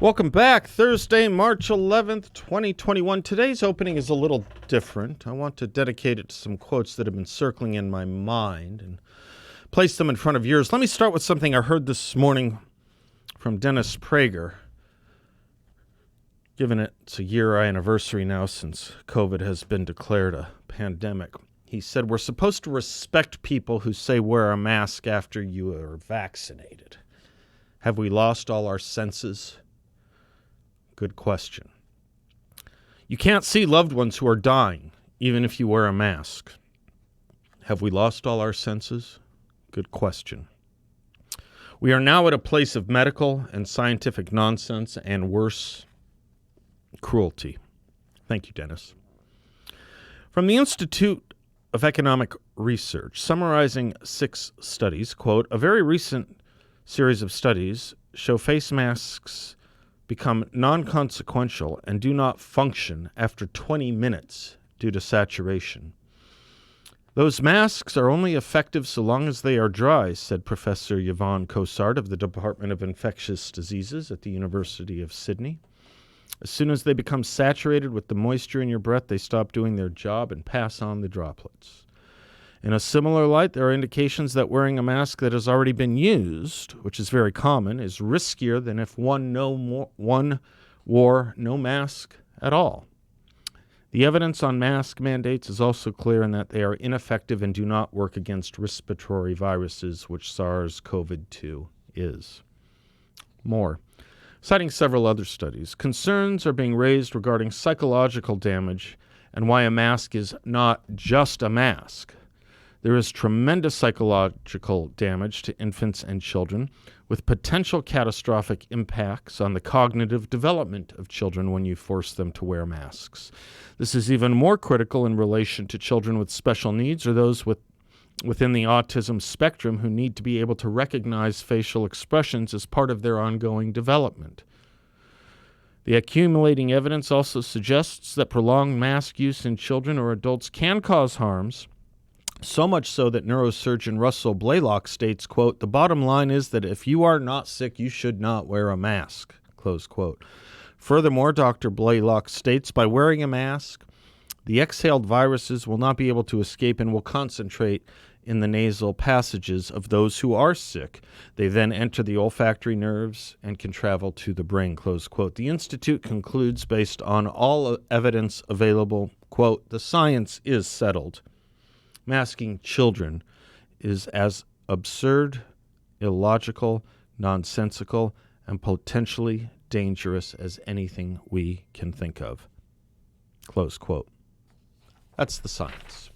Welcome back. Thursday, March 11th, 2021. Today's opening is a little different. I want to dedicate it to some quotes that have been circling in my mind and place them in front of yours. Let me start with something I heard this morning from Dennis Prager. Given it's a year anniversary now since COVID has been declared a pandemic. He said, we're supposed to respect people who say wear a mask after you are vaccinated. Have we lost all our senses? Good question. You can't see loved ones who are dying, even if you wear a mask. Have we lost all our senses? Good question. We are now at a place of medical and scientific nonsense and worse, cruelty. Thank you, Dennis. From the Institute of Economic Research, summarizing 6 studies, quote, a very recent series of studies show face masks become non-consequential and do not function after 20 minutes due to saturation. Those masks are only effective so long as they are dry, said Professor Yvonne Cossard of the Department of Infectious Diseases at the University of Sydney. As soon as they become saturated with the moisture in your breath, they stop doing their job and pass on the droplets. In a similar light, there are indications that wearing a mask that has already been used, which is very common, is riskier than if one wore no mask at all. The evidence on mask mandates is also clear in that they are ineffective and do not work against respiratory viruses, which SARS-CoV-2 is. More. Citing several other studies, concerns are being raised regarding psychological damage and why a mask is not just a mask. There is tremendous psychological damage to infants and children, with potential catastrophic impacts on the cognitive development of children when you force them to wear masks. This is even more critical in relation to children with special needs or those within the autism spectrum who need to be able to recognize facial expressions as part of their ongoing development. The accumulating evidence also suggests that prolonged mask use in children or adults can cause harms, so much so that neurosurgeon Russell Blaylock states, quote, the bottom line is that if you are not sick, you should not wear a mask, close quote. Furthermore, Dr. Blaylock states, by wearing a mask, the exhaled viruses will not be able to escape and will concentrate in the nasal passages of those who are sick. They then enter the olfactory nerves and can travel to the brain, close quote. The Institute concludes, based on all evidence available, quote, the science is settled. Masking children is as absurd, illogical, nonsensical, and potentially dangerous as anything we can think of. Close quote. That's the science.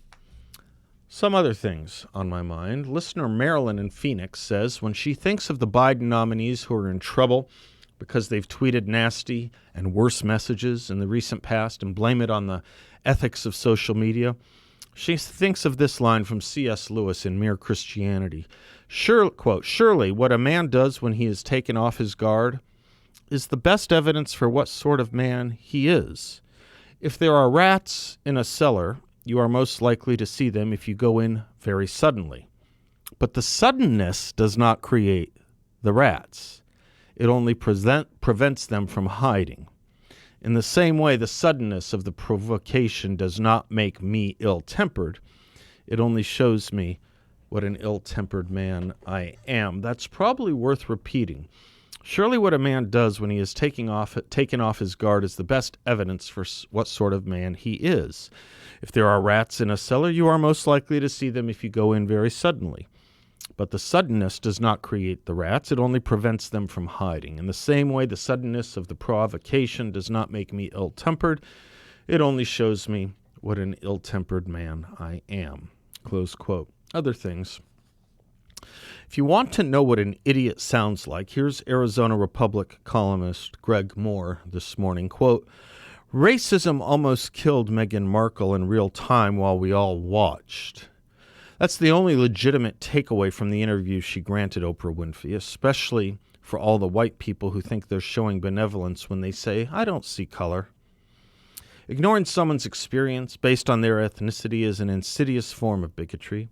Some other things on my mind. Listener Marilyn in Phoenix says when she thinks of the Biden nominees who are in trouble because they've tweeted nasty and worse messages in the recent past and blame it on the ethics of social media, she thinks of this line from C.S. Lewis in Mere Christianity. Quote, surely what a man does when he is taken off his guard is the best evidence for what sort of man he is. If there are rats in a cellar, you are most likely to see them if you go in very suddenly. But the suddenness does not create the rats. It only prevents them from hiding. In the same way, the suddenness of the provocation does not make me ill-tempered. It only shows me what an ill-tempered man I am. That's probably worth repeating. Surely what a man does when he is taken off his guard is the best evidence for what sort of man he is. If there are rats in a cellar, you are most likely to see them if you go in very suddenly. But the suddenness does not create the rats. It only prevents them from hiding. In the same way, the suddenness of the provocation does not make me ill-tempered. It only shows me what an ill-tempered man I am. Close quote. Other things. If you want to know what an idiot sounds like, here's Arizona Republic columnist Greg Moore this morning. Quote, racism almost killed Meghan Markle in real time while we all watched. That's the only legitimate takeaway from the interview she granted Oprah Winfrey, especially for all the white people who think they're showing benevolence when they say, I don't see color. Ignoring someone's experience based on their ethnicity is an insidious form of bigotry.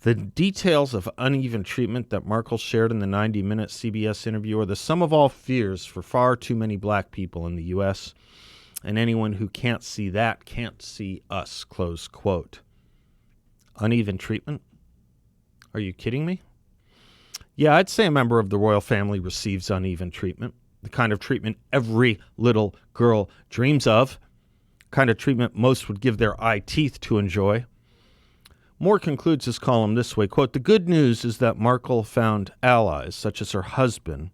The details of uneven treatment that Markle shared in the 90-minute CBS interview are the sum of all fears for far too many black people in the U.S., and anyone who can't see that can't see us, close quote. Uneven treatment? Are you kidding me? Yeah, I'd say a member of the royal family receives uneven treatment, the kind of treatment every little girl dreams of, kind of treatment most would give their eye teeth to enjoy. Moore concludes his column this way, quote, "The good news is that Markle found allies, such as her husband,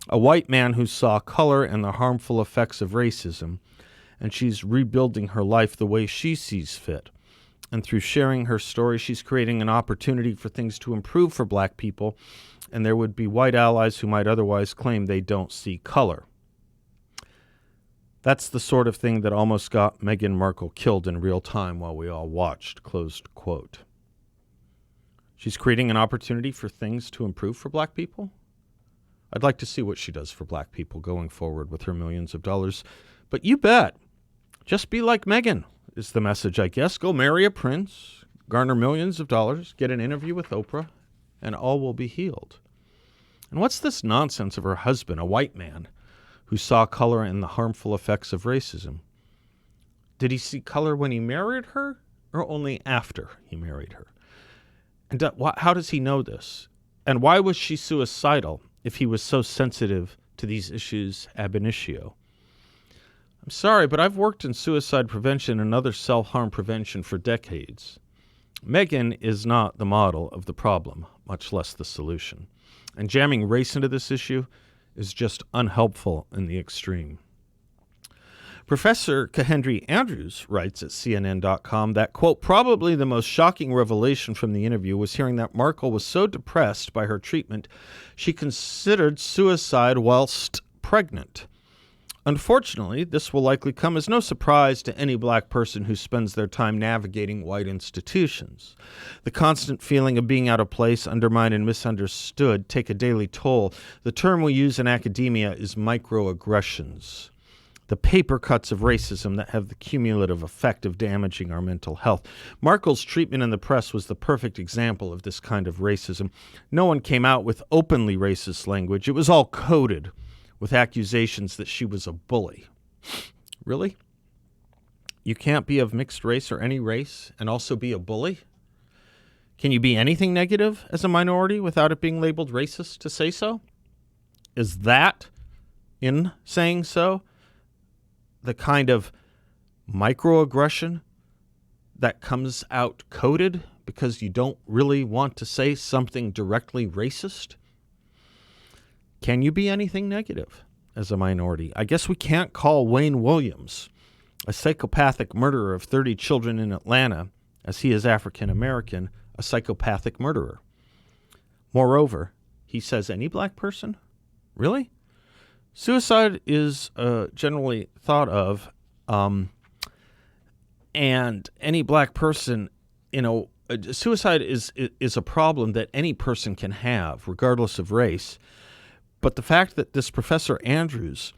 a white man who saw color and the harmful effects of racism, and she's rebuilding her life the way she sees fit. And through sharing her story, she's creating an opportunity for things to improve for black people, and there would be white allies who might otherwise claim they don't see color." That's the sort of thing that almost got Meghan Markle killed in real time while we all watched, closed quote. She's creating an opportunity for things to improve for black people? I'd like to see what she does for black people going forward with her millions of dollars. But you bet. Just be like Meghan is the message, I guess. Go marry a prince, garner millions of dollars, get an interview with Oprah, and all will be healed. And what's this nonsense of her husband, a white man, who saw color and the harmful effects of racism? Did he see color when he married her or only after he married her? And how does he know this? And why was she suicidal if he was so sensitive to these issues ab initio? I'm sorry, but I've worked in suicide prevention and other self-harm prevention for decades. Meghan is not the model of the problem, much less the solution. And jamming race into this issue is just unhelpful in the extreme. Professor Kehendri Andrews writes at CNN.com that, quote, "Probably the most shocking revelation from the interview was hearing that Markle was so depressed by her treatment she considered suicide whilst pregnant. Unfortunately, this will likely come as no surprise to any black person who spends their time navigating white institutions. The constant feeling of being out of place, undermined, and misunderstood take a daily toll. The term we use in academia is microaggressions, the paper cuts of racism that have the cumulative effect of damaging our mental health. Markle's treatment in the press was the perfect example of this kind of racism. No one came out with openly racist language. It was all coded with accusations that she was a bully." Really? You can't be of mixed race or any race and also be a bully? Can you be anything negative as a minority without it being labeled racist to say so? Is that, in saying so, the kind of microaggression that comes out coded because you don't really want to say something directly racist? Can you be anything negative as a minority? I guess we can't call Wayne Williams, a psychopathic murderer of 30 children in Atlanta, as he is African American, a psychopathic murderer. Moreover, he says any black person? Really? Suicide is generally thought of, and any black person, suicide is a problem that any person can have, regardless of race. But the fact that this Professor Andrews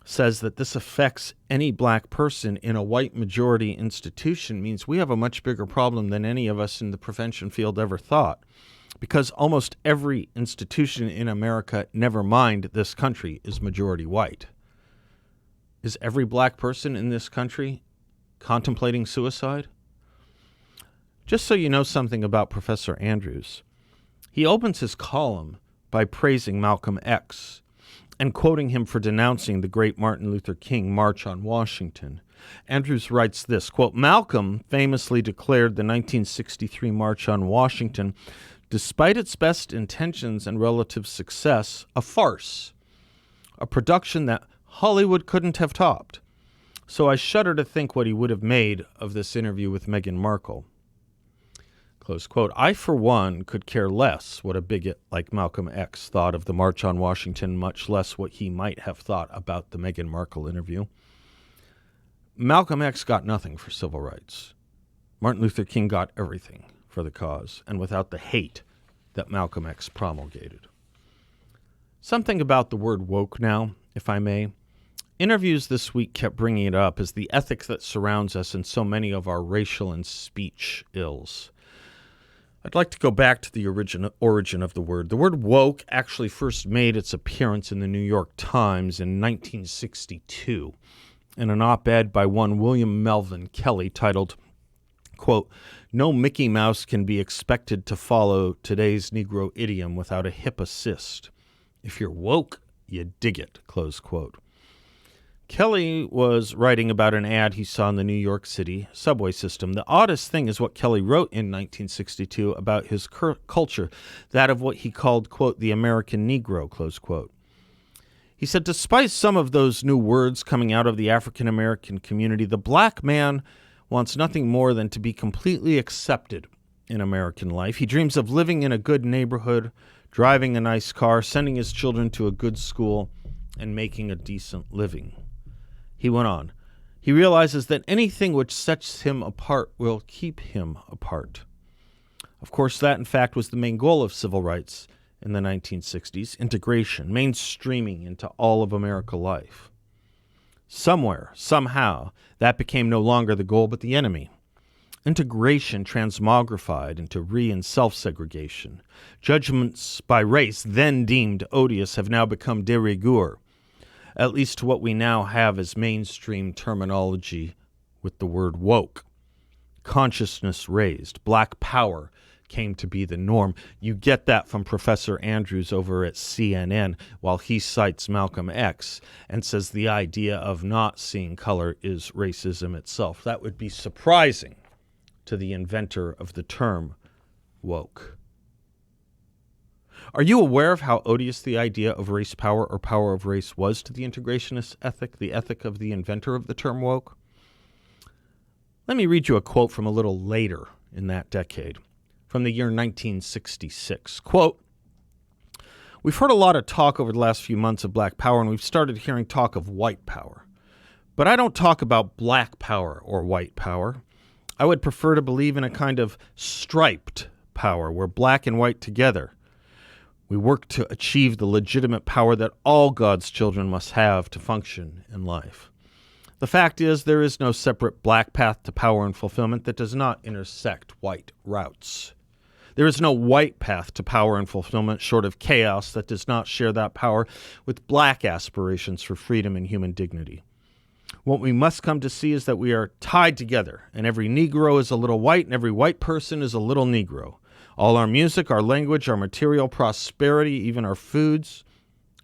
says that this affects any black person in a white majority institution means we have a much bigger problem than any of us in the prevention field ever thought. Because almost every institution in America, never mind this country, is majority white. Is every black person in this country contemplating suicide? Just so you know something about Professor Andrews, he opens his column by praising Malcolm X and quoting him for denouncing the great Martin Luther King March on Washington. Andrews writes this, quote, "Malcolm famously declared the 1963 March on Washington, despite its best intentions and relative success, a farce, a production that Hollywood couldn't have topped. So I shudder to think what he would have made of this interview with Meghan Markle." Close quote. I, for one, could care less what a bigot like Malcolm X thought of the March on Washington, much less what he might have thought about the Meghan Markle interview. Malcolm X got nothing for civil rights. Martin Luther King got everything for the cause, and without the hate that Malcolm X promulgated. Something about the word woke now, if I may. Interviews this week kept bringing it up as the ethics that surrounds us in so many of our racial and speech ills. I'd like to go back to the origin of the word. The word woke actually first made its appearance in the New York Times in 1962 in an op-ed by one William Melvin Kelly titled, quote, "No Mickey Mouse can be expected to follow today's Negro idiom without a hip assist. If you're woke, you dig it," close quote. Kelly was writing about an ad he saw in the New York City subway system. The oddest thing is what Kelly wrote in 1962 about his culture, that of what he called, quote, "the American Negro," close quote. He said, despite some of those new words coming out of the African American community, the black man wants nothing more than to be completely accepted in American life. He dreams of living in a good neighborhood, driving a nice car, sending his children to a good school, and making a decent living. He went on. He realizes that anything which sets him apart will keep him apart. Of course, that in fact was the main goal of civil rights in the 1960s, integration, mainstreaming into all of American life. Somewhere, somehow, that became no longer the goal but the enemy. Integration transmogrified into re- and self-segregation. Judgments by race, then deemed odious, have now become de rigueur, at least to what we now have as mainstream terminology with the word woke. Consciousness raised. Black power came to be the norm. You get that from Professor Andrews over at CNN while he cites Malcolm X and says the idea of not seeing color is racism itself. That would be surprising to the inventor of the term woke. Are you aware of how odious the idea of race power or power of race was to the integrationist ethic, the ethic of the inventor of the term woke? Let me read you a quote from a little later in that decade, from the year 1966. Quote, "We've heard a lot of talk over the last few months of black power, and we've started hearing talk of white power. But I don't talk about black power or white power. I would prefer to believe in a kind of striped power where black and white together. We work to achieve the legitimate power that all God's children must have to function in life. The fact is, there is no separate black path to power and fulfillment that does not intersect white routes. There is no white path to power and fulfillment short of chaos that does not share that power with black aspirations for freedom and human dignity. What we must come to see is that we are tied together, and every Negro is a little white, and every white person is a little Negro. All our music, our language, our material prosperity, even our foods,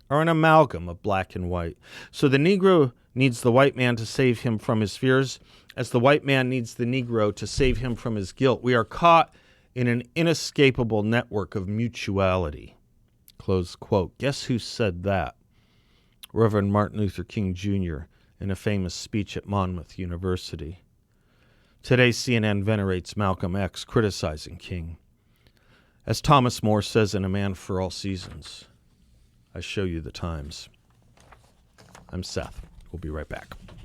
are an amalgam of black and white. So the Negro needs the white man to save him from his fears, as the white man needs the Negro to save him from his guilt. We are caught in an inescapable network of mutuality." Close quote. Guess who said that? Reverend Martin Luther King Jr. in a famous speech at Monmouth University. Today, CNN venerates Malcolm X, criticizing King. As Thomas More says in A Man for All Seasons, I show you the times. I'm Seth. We'll be right back.